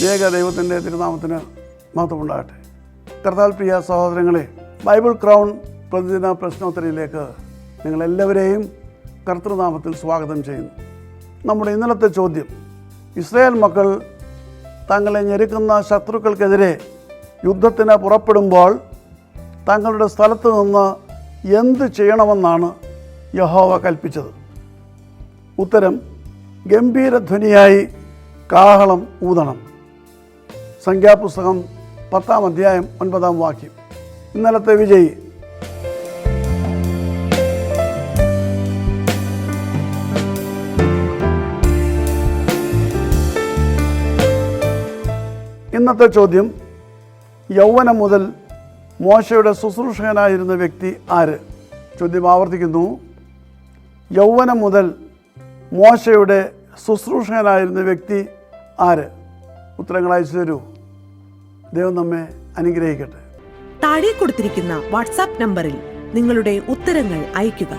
ത്രിയേക ദൈവത്തിൻ്റെ തിരുനാമത്തിന് മഹത്വമുണ്ടാകട്ടെ. കർത്താൽ പ്രിയ സഹോദരങ്ങളെ, ബൈബിൾ ക്രൗൺ പ്രതിദിന പ്രശ്നോത്തരിയിലേക്ക് നിങ്ങളെല്ലാവരെയും കർത്തൃനാമത്തിൽ സ്വാഗതം ചെയ്യുന്നു. നമ്മുടെ ഇന്നലത്തെ ചോദ്യം, ഇസ്രായേൽ മക്കൾ തങ്ങളെ ഞെരുക്കുന്ന ശത്രുക്കൾക്കെതിരെ യുദ്ധത്തിന് പുറപ്പെടുമ്പോൾ തങ്ങളുടെ സ്ഥലത്ത് നിന്ന് എന്ത് ചെയ്യണമെന്നാണ് യഹോവ കൽപ്പിച്ചത്? ഉത്തരം, ഗംഭീരധ്വനിയായി കാഹളം ഊതണം. സംഖ്യാപുസ്തകം 10-ാം അധ്യായം 9-ാം വാക്യം. ഇന്നലത്തെ വിജയി. ഇന്നത്തെ ചോദ്യം, യൗവനം മുതൽ മോശയുടെ ശുശ്രൂഷകനായിരുന്ന വ്യക്തി ആര്? ചോദ്യം ആവർത്തിക്കുന്നു. യൗവനം മുതൽ മോശയുടെ ശുശ്രൂഷകനായിരുന്ന വ്യക്തി ആര്? ഉത്തരങ്ങൾ അയച്ചു തരൂ. ദൈവം നമ്മെ അനുഗ്രഹിക്കട്ടെ. താഴെ കൊടുത്തിരിക്കുന്ന വാട്സാപ്പ് നമ്പറിൽ നിങ്ങളുടെ ഉത്തരങ്ങൾ അയയ്ക്കുക.